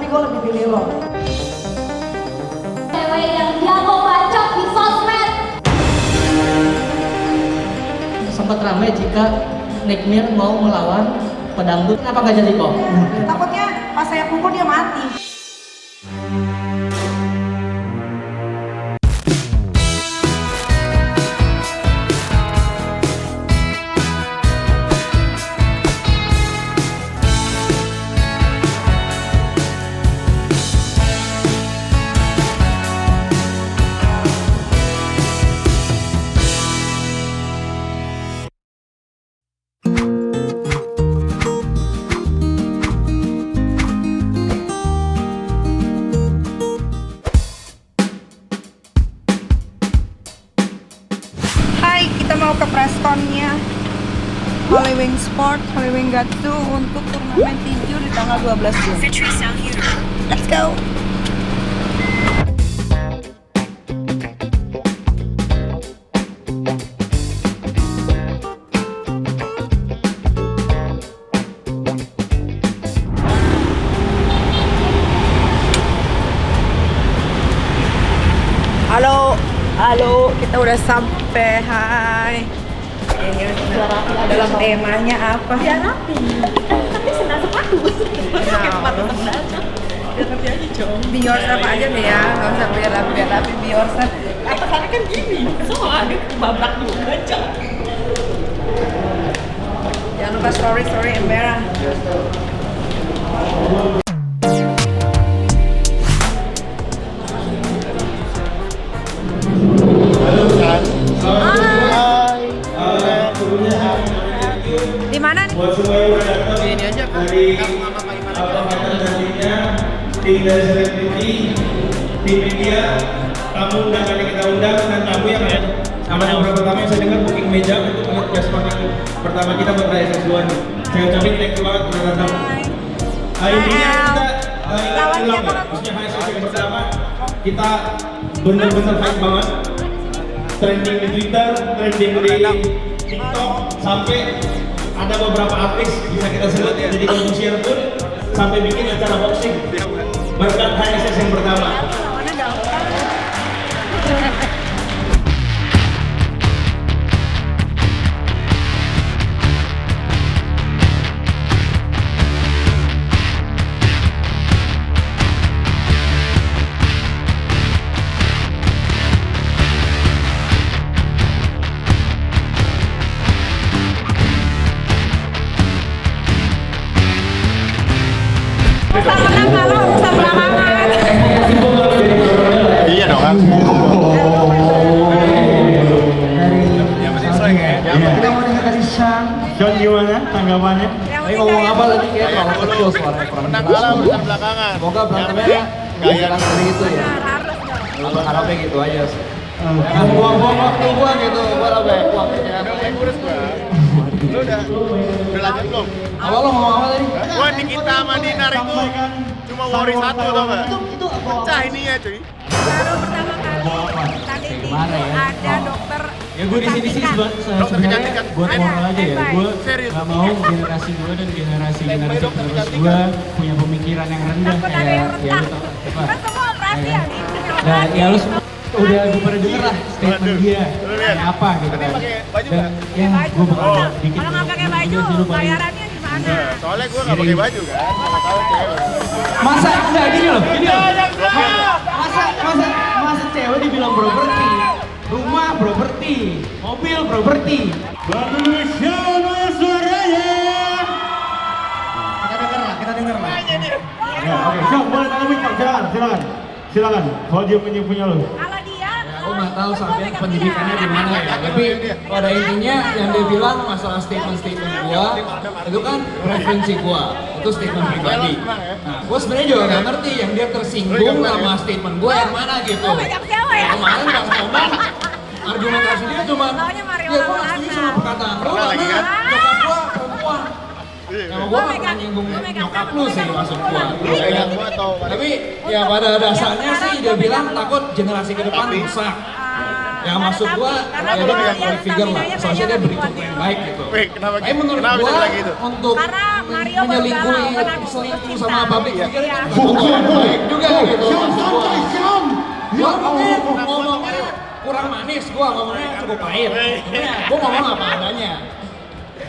gue lebih pilih lo. Cewek yang jago bacot di sosmed. Sempat ramai jika Nick Mir mau melawan pedangdut, kenapa nggak jadi kok? Takutnya pas saya pukul dia mati. Kita mau ke pressconnya Holy Wing Sport, Holy Wing Gatsu untuk turnamen tinju di tanggal 12 Juni. Let's go! Halo, kita udah sampai. Hai. Ini dalam temanya apa? Biar rapi. Tapi senang sepatu. Pakai sepatu senang. Biar rapi aja, Cong. Be yourself aja deh ya, nggak usah biar rapi, be yourself. Karena kan gini, soalnya babak juga, Cong. Jangan lupa story Embera. Di mana nih? Ini aja kan. Tim dari selebriti, tim media, tamu undangan yang kita undang dan tamu yang lain. Sama yang pertama yang saya dengar booking meja untuk melihat jasper pertama kita berkaya seksual. Saya ucapin thank you banget udah datang. Intinya kita ulang ya, maksudnya HSS yang pertama kita bener-bener fight banget. Trending di Twitter, trending di TikTok, sampai ada beberapa artis bisa kita sebut ya, jadi komisier pun sampai bikin acara boxing berkat HSS yang pertama. Iya dong kan. Yang penting slang ya. Kita mau dengar dari Sean gimana tanggapannya? Ayo ngomong apa lagi kayak Kalau kecil suaranya kurang Menang kalah urusan belakangan. Semoga berantemnya nggak jalan seperti itu ya. Kalau harapnya gitu aja sih. Jangan buang-buang waktu gua gitu, gua apa waktunya. Udah mulai kurus gua. Lu udah lanjut belum? Apa lo ngomong apa tadi? Gua di kita sama Dinar itu cuma worry satu tau gak? Itu apa? Pecah ininya cuy. Baru pertama kali tadi di Gimana ya? ada dokter. Ya gue di sini sih Dokter sebenarnya kecantikan. buat moral aja ya. Gue Serius. nggak mau generasi gue dan generasi terus gue punya pemikiran yang rendah Takut ada kayak yang ya lu rendah. tau apa? Kan semua operasi ya nih. Nah ya lu semua udah gue pernah denger lah statement dia kayak apa gitu Tadi kan. pakai baju Dan nggak? yang gue bakal bikin. Kalau nggak pakai baju, bayarannya gimana? Nah, soalnya gua gak pakai baju kan. Sama tahu cewek. Masa enggak gini loh, masa cewek dibilang properti, rumah properti, mobil properti. Kita denger lah. Ya, oke, Syok, boleh tanggapi Syok, silakan. Soal dia punya lu. Kalau dia, Aku nggak tahu sampai pendidikannya di mana ya, tapi pada intinya yang dia bilang masalah statement gua itu kan preferensi gua, itu statement pribadi. Nah, gua sebenarnya juga nggak ngerti yang dia tersinggung sama statement gua yang mana gitu. banyak cewek ya? Kemarin pas ngomong argumentasi dia cuma, Maunya Mario ya gua nggak setuju sama perkataan lu karena nyokap gua perempuan. Yang gua nggak pernah nyinggung nyokap lu sih maksud gua. Pegang gua atau Tapi ya pada dasarnya sih dia bilang takut generasi ke depan rusak. Ya maksud gua, karena ya dia gua pegang lihat public figure lah, staminanya soalnya dia kayaknya beri lebih contoh yang baik gitu. Wih, kenapa Tapi menurut bisa gua bilang gitu? untuk Karena Mario baru menyelingkuhi, galau, karena aku selingkuh cinta. sama public Iya. figure kan sesuatu yang baik juga gitu maksud gua. Gua mungkin ngomongnya kurang manis, gua ngomongnya cukup pahit. Gua ngomong apa adanya.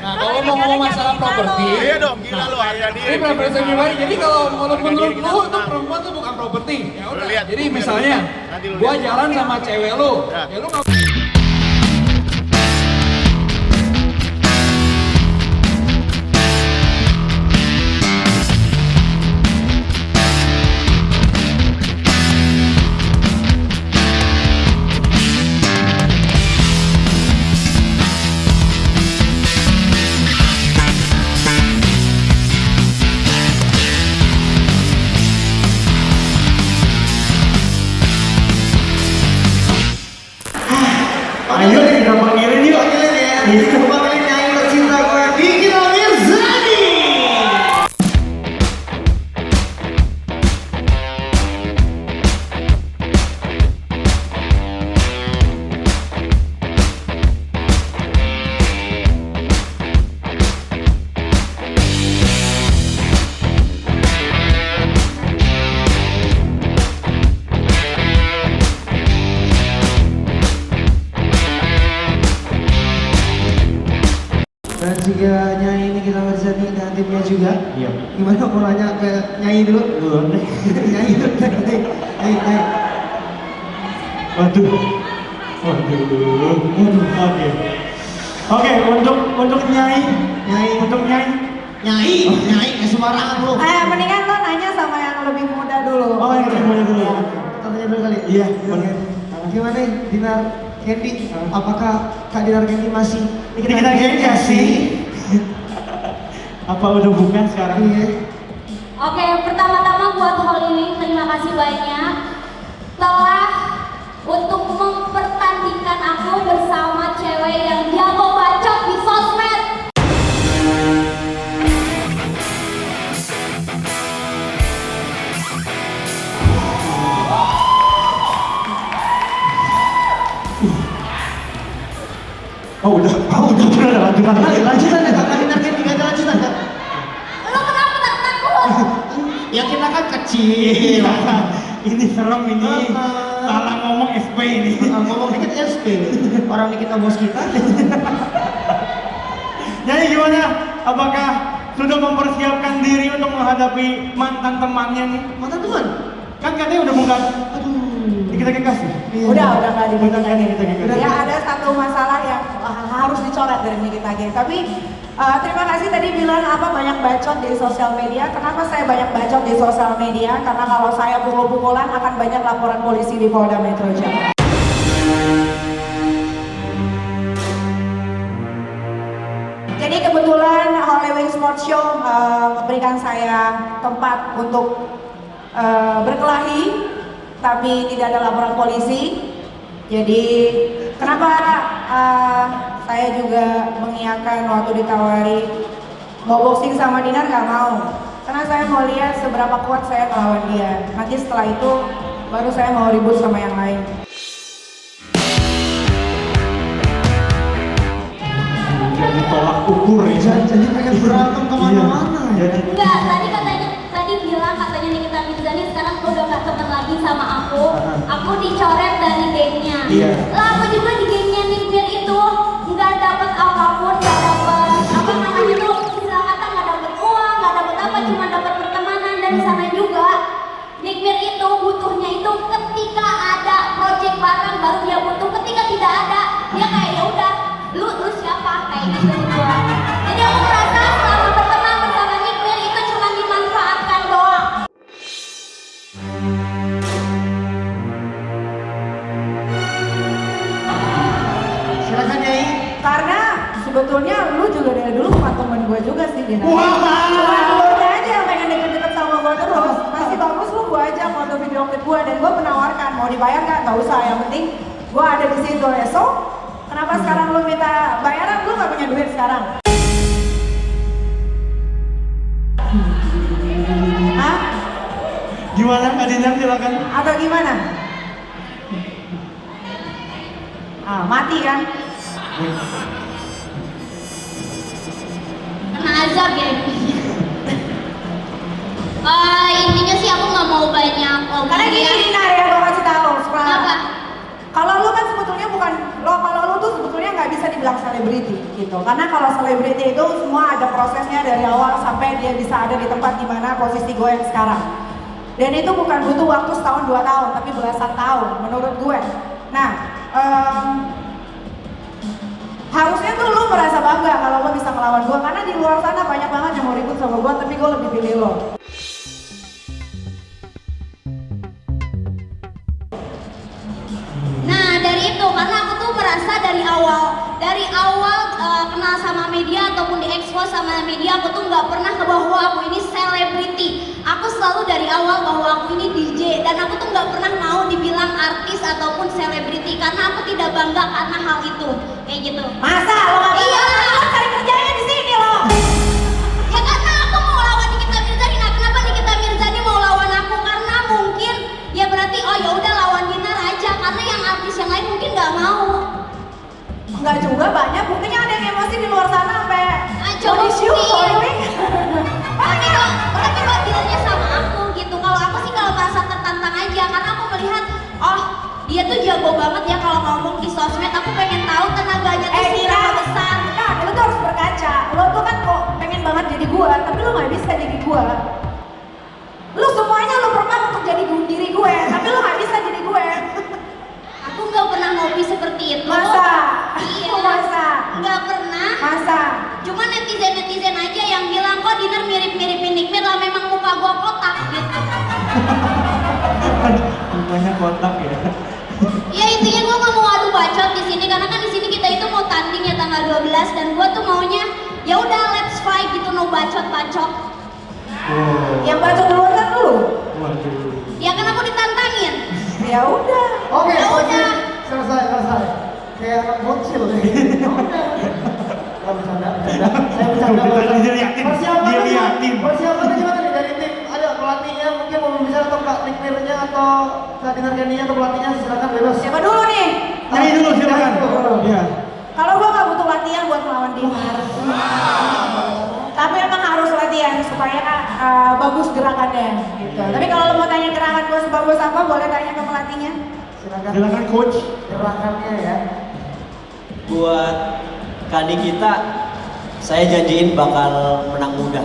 Nah, kalau mau ngomong masalah properti, Iya dong, gila lo harga ini diri. preferensi pribadi. Jadi kalau menurut lu itu perempuan tuh bukan properti. Ya udah. Lihat. Jadi misalnya Nanti lu gua lihat. jalan sama cewek lu, ya lu nggak Ayo deh, kita panggilin yuk. Panggilin ya. Iya, panggilin nyanyi tercinta gue, Nikita Mirzani. Dan juga nyanyi ini kita Mirzani dan timnya juga. Iya. Gimana mau nanya ke nyanyi dulu? Belum deh. Nyanyi dulu. Nyanyi. Waduh. Oke. Oke, untuk nyanyi. Untuk nyanyi. Nyanyi sembarangan lu. Mendingan lo nanya sama yang lebih muda dulu. Oh, yang kita mulai dulu. Kita tanya dulu kali. Iya, Oke. Gimana nih Dinar Candy? Apakah Kak Dinar Candy masih Kita Candy sih. Apa udah bukan sekarang? Iya. Oke, pertama-tama buat Holy terima kasih banyak telah untuk mempertandingkan aku bersama cewek yang jago bacot di sosmed. Oh udah bener lanjutan. Lanjutan ya Kak Dinar Candy, gak ada lanjutan Kak? Lo kenapa takut? Ya kita kan kecil. Ini serem ini. Salah ngomong SP ini. Ngomong dikit SP. Orang dikit bos kita. Jadi gimana? Apakah sudah mempersiapkan diri untuk menghadapi mantan temannya nih? Mantan teman? Kan katanya udah bukan. Aduh. Kita kasih. Udah nggak Udah kan dibikin. kita kasih. Ya ada satu masalah yang harus dicoret dari Nikita Geng. Tapi terima kasih tadi bilang apa banyak bacot di sosial media. Kenapa saya banyak bacot di sosial media? Karena kalau saya pukul-pukulan akan banyak laporan polisi di Polda Metro Jaya. Jadi kebetulan Holy Wings Sports Show memberikan saya tempat untuk berkelahi, tapi tidak ada laporan polisi. Jadi kenapa saya juga mengiyakan waktu ditawari mau boxing sama Dinar, nggak mau. Karena saya mau lihat seberapa kuat saya melawan dia. Nanti setelah itu baru saya mau ribut sama yang lain. Jadi tolak ukur ya. Jadi pengen berantem kemana-mana ya. Enggak, tadi bilang katanya Nikita Mirzani sekarang udah gak temen lagi sama aku. Aku dicoret dari gengnya. Iya. Lah aku juga di gengnya Nikmir itu nggak dapet apapun, nggak dapet apa namanya tuh istilah kata nggak dapet uang, nggak dapet apa, cuma dapet pertemanan. Dan di sana juga Nikmir itu butuhnya itu ketika ada project bareng baru dia butuh. Ketika tidak ada dia kayak ya udah lu siapa kayak gitu gua. Jadi aku merasa selama berteman bersama Nikmir itu cuma dimanfaatkan doang. Silakan Nyai. Karena sebetulnya lu juga dari dulu bukan temen gue juga sih, Dina. Wah. Cuma lu aja yang pengen deket-deket sama gue terus. Masih bagus lu gue aja foto video klip gue, dan gue menawarkan mau dibayar nggak? Nggak usah, yang penting gue ada di situ. So kenapa sekarang lu minta bayaran? Lu nggak punya duit sekarang? Hah? Gimana Kak Dinar, silakan. Atau gimana? Mati kan? Kena azab ya. bilang selebriti gitu. Karena kalau selebriti itu semua ada prosesnya dari awal sampai dia bisa ada di tempat di mana posisi gue yang sekarang. Dan itu bukan butuh waktu setahun 2 tahun, tapi belasan tahun menurut gue. Nah, harusnya tuh lo merasa bangga kalau lo bisa melawan gue, karena di luar sana banyak banget yang mau ribut sama gue, tapi gue lebih pilih lo. Nah dari itu, karena aku tuh merasa dari awal kenal sama media ataupun diekspos sama media, aku tuh nggak pernah bahwa aku ini selebriti. Aku selalu dari awal bahwa aku ini DJ, dan aku tuh nggak pernah mau dibilang artis ataupun selebriti karena aku tidak bangga karena hal itu, kayak gitu. Masa lo nggak bangga? Iya. Lo cari kerjanya di sini lo. Ya karena aku mau lawan Nikita Mirzani. Nah kenapa Nikita Mirzani mau lawan aku? Karena mungkin ya berarti oh ya udah lawan Dinar aja, karena yang artis yang lain mungkin nggak mau. Enggak juga, banyak buktinya ada yang emosi di luar sana sampai Coba body shoot, following. tapi kok dealnya sama aku gitu. Kalau aku sih kalau merasa tertantang aja, karena aku melihat oh dia tuh jago banget ya kalau ngomong di sosmed. Aku pengen tahu tenaganya tuh seberapa besar. Nah, lo tuh harus berkaca. Lo tuh kan kok pengen banget jadi gua, tapi lo nggak bisa jadi gua. Lo semuanya lo pernah untuk jadi diri gue, tapi lo nggak bisa jadi gue. Aku nggak pernah ngopi seperti itu. Masa? Iya. Masa? Nggak pernah. Masa? Cuma netizen aja yang bilang kok Dinar mirip-miripin Nikmir lah, memang muka gua kotak gitu. Mukanya kotak ya. Ya intinya gua nggak mau adu bacot di sini, karena kan di sini kita itu mau tanding ya tanggal 12, dan gua tuh maunya ya udah let's fight gitu, no bacot-bacot. Yang bacot duluan kan lu. Waduh. Ya kan aku ditantangin. Ya udah. Oke, Ya udah. selesai. Kayak anak bocil nih. Nggak bercanda. Saya bercanda. Dia liatin. Persiapannya gimana nih dari tim? Ada pelatihnya, mungkin mau berbicara atau Kak Nikmirnya atau Kak Dinar Kendinya atau pelatihnya, silakan bebas. Siapa dulu nih? Nyari dulu silakan. Iya. Kalau gua nggak butuh latihan buat melawan Dinar. Tapi emang harus latihan supaya bagus gerakannya gitu. Tapi kalau lo mau tanya gerakan gua sebagus apa, boleh tanya ke pelatihnya. Silakan coach. Gerakannya ya. Buat Kak Nikita, saya janjiin bakal menang mudah.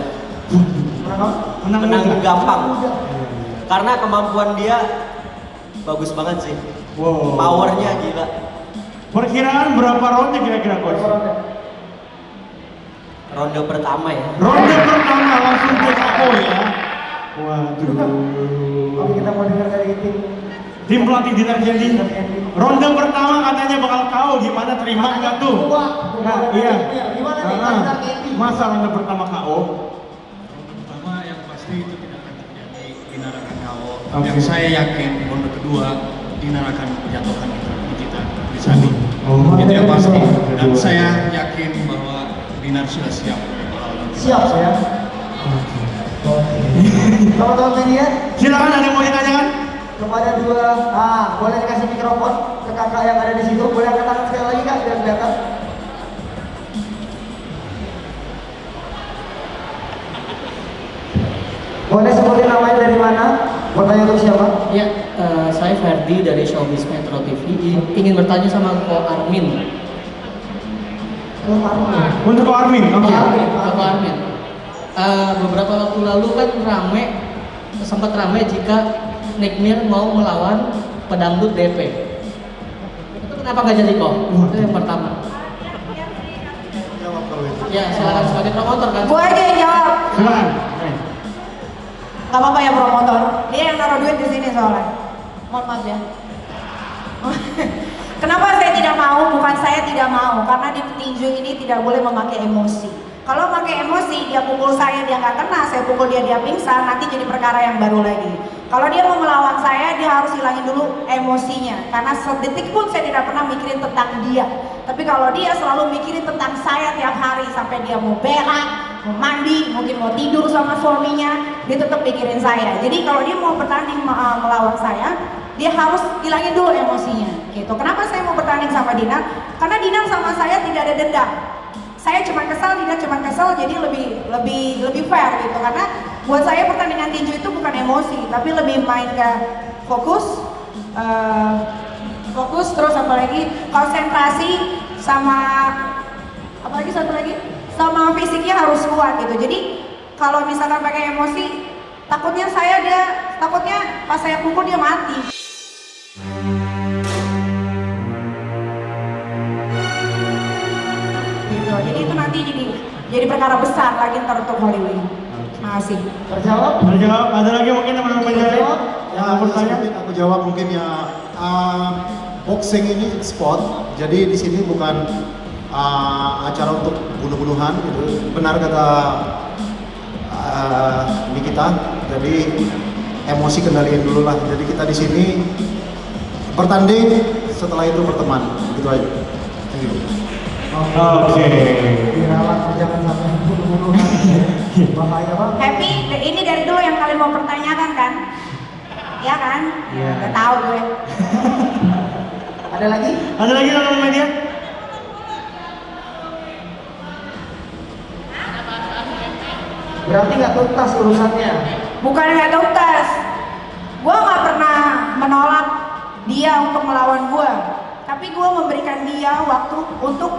Menang gampang. Karena kemampuan dia bagus banget sih. Wow. Powernya gila. Perkiraan berapa ronde kira-kira coach? Ronde pertama ya. Ronde pertama langsung ke KO ya. Waduh. Oke, kita mau dengar dari Tim pelatih Dinar Kendi. Ronde pertama katanya bakal KO, gimana terima nggak tuh? Nah, iya. Gimana nih Kak Dinar Kendi? Masa ronde pertama KO? Pertama yang pasti itu tidak akan terjadi, Dinar akan KO. Oke. Yang saya yakin ronde kedua Dinar akan menjatuhkan kita di sana. Itu yang pasti. Dan saya yakin bahwa Dinar sudah siap. Siap saya. Teman-teman media, Silakan, ada yang mau ditanyakan? kepada boleh dikasih mikrofon ke kakak yang ada di situ. Boleh angkat tangan sekali lagi Kak, biar kelihatan. Boleh sebutin namanya dari mana? Bertanya untuk siapa? Ya, saya Ferdi dari Showbiz Metro TV. Ingin bertanya sama Ko Armin. Untuk Ko Armin, oke. Iya, Ko Armin. Beberapa waktu lalu kan sempat ramai jika Nikmir mau melawan pedangdut DP. Itu kenapa nggak jadi kok? Itu yang pertama. Ya, silakan sebagai promotor kan. Gua aja yang jawab. Silakan. Gak apa-apa ya promotor. Dia yang naruh duit di sini soalnya. Mohon maaf ya. Kenapa saya tidak mau? Bukan saya tidak mau, karena di petinju ini tidak boleh memakai emosi. Kalau pakai emosi, dia pukul saya, dia nggak kena, saya pukul dia pingsan, nanti jadi perkara yang baru lagi. Kalau dia mau melawan saya, dia harus hilangin dulu emosinya. Karena sedetik pun saya tidak pernah mikirin tentang dia. Tapi kalau dia selalu mikirin tentang saya tiap hari, sampai dia mau berak, mau mandi, mungkin mau tidur sama suaminya, dia tetap mikirin saya. Jadi kalau dia mau bertanding melawan saya, dia harus hilangin dulu emosinya. Gitu. Kenapa saya mau bertanding sama Dinar? Karena Dinar sama saya tidak ada dendam. Saya cuma kesal, Dinar cuma kesal, jadi lebih fair gitu. Karena buat saya pertandingan tinju itu bukan emosi, tapi lebih main ke fokus, terus apalagi konsentrasi sama apalagi satu lagi, sama fisiknya harus kuat gitu. Jadi kalau misalkan pakai emosi, takutnya pas saya pukul dia mati. Gitu. Jadi itu nanti jadi perkara besar lagi ntar untuk Hollywood. Makasih. Terjawab? Terjawab. Ada lagi mungkin yang mau menjawab? Ya, aku jawab mungkin ya. Boxing ini sport, jadi di sini bukan acara untuk bunuh-bunuhan gitu. Benar kata Nikita. Jadi emosi kendaliin dulu lah. Jadi kita di sini bertanding, setelah itu berteman. Gitu aja. Thank you. Oke. Dirawat jangan sampai bunuh-bunuhan. Bahaya Bang. Happy, ini dari dulu yang kalian mau pertanyakan kan? Iya kan? Ya, udah tahu gue. Ada lagi? Ada lagi nonton media? Berarti nggak tuntas urusannya? Bukan nggak tuntas. Gue nggak pernah menolak dia untuk melawan gue, tapi gue memberikan dia waktu untuk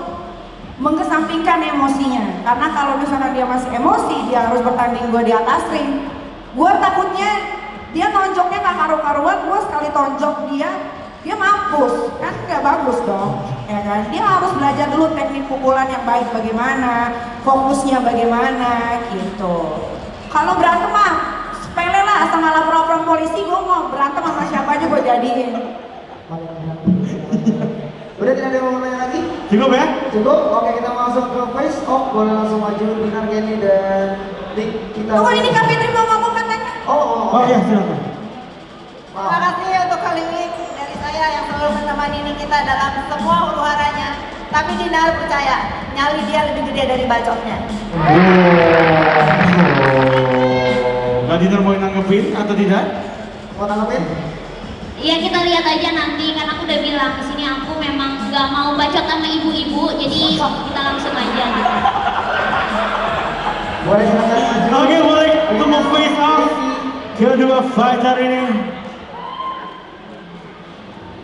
mengesampingkan emosinya. Karena kalau misalnya dia masih emosi, dia harus bertanding gue di atas ring. Gue takutnya dia tonjoknya nggak karu-karuan. Gue sekali tonjok dia mampus, kan nggak bagus dong, ya kan? Dia harus belajar dulu teknik pukulan yang baik bagaimana, fokusnya bagaimana, gitu. Kalau berantem mah sepele lah, asal nggak lapor polisi, gue mau berantem sama siapa aja gue jadiin. Udah tidak ada yang mau nanya lagi? Cukup ya? Cukup. Oke, kita masuk ke face off. Boleh langsung maju Dinar, Kenny dan Nick. Kita. Tunggu, ini Kak Fitri mau ngomong katanya. Oh iya, silakan. Terima kasih untuk Hollywood dari saya yang selalu menemani Nikita dalam semua huru-haranya. Tapi Dinar percaya, nyali dia lebih gede dari bacotnya. Mbak Dinar mau nanggepin atau tidak? Mau nanggepin? Iya, kita lihat aja nanti, karena aku udah bilang di sini aku memang nggak mau bacot sama ibu-ibu, jadi kita langsung aja gitu. Boleh silakan maju. Oke, boleh untuk face off kedua fighter ini.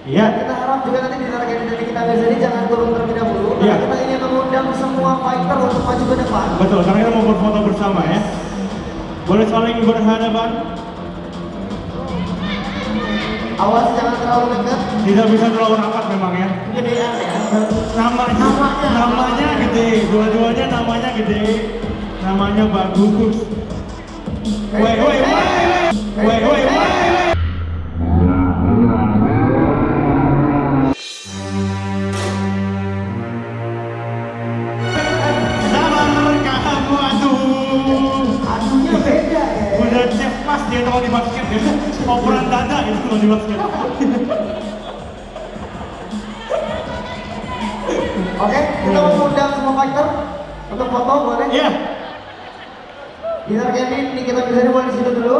Ya. Kita harap juga nanti Dinar, Kenny dan Nikita Mirzani jangan turun terlebih dahulu. Ya. Kita ingin mengundang semua fighter untuk maju ke depan. Betul, karena kita mau berfoto bersama ya. Boleh saling berhadapan. Awas jangan terlalu dekat. Tidak bisa terlalu rapat memang ya. Gedean ya. Namanya gede, dua-duanya namanya gede. Namanya bagus. Woi. Aduhnya beda ya. Udah chef pas dia kalau di basket ya. Operan dada itu kalau di basket. Oke, kita mengundang semua fighter untuk foto, boleh? Iya. Dinar, Kenny, Nikita Mirzani boleh di situ dulu.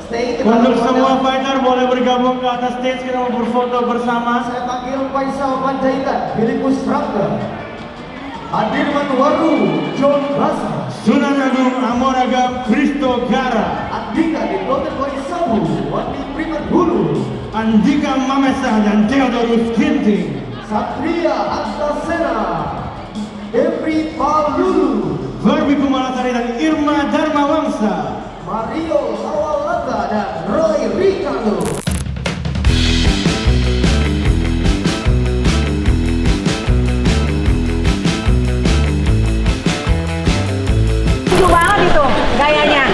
Stay. Kita Untuk mengundang. semua fighter boleh bergabung ke atas stage, kita mau berfoto bersama. Saya panggil Faisal Panjaitan, Filipus Rangga, Hadirman Waru, John Rasa, Sunan Agung Amoragam Kristo Gara, Andika di Golden Boy Sabu, Wandi Primat Hulu, Andika Mamesa dan Theodorus Ginting, Satria Antasena, Devri Palulu, Barbie Kumalasari dan Irma Dharma Wangsa, Mario Lawalata dan Roy Ricardo. Lucu banget itu gayanya.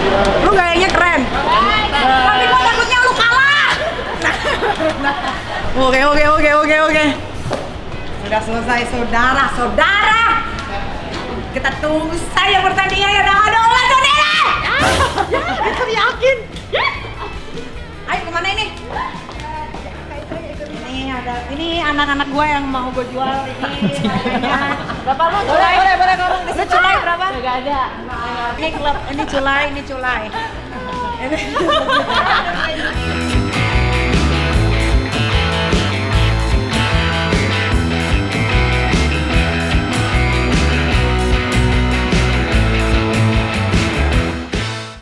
Lu gayanya keren. Tapi gua takutnya lu kalah. Oke. Sudah selesai saudara. Kita tunggu saya pertandingan ya. Udah ada olah saudara. Ya, yakin. Ayo kemana ini? Ini anak-anak gua yang mau gua jual ini. Berapa lu? Boleh ngomong di situ. Lu culai berapa? Enggak ada. Ini klub, ini culai.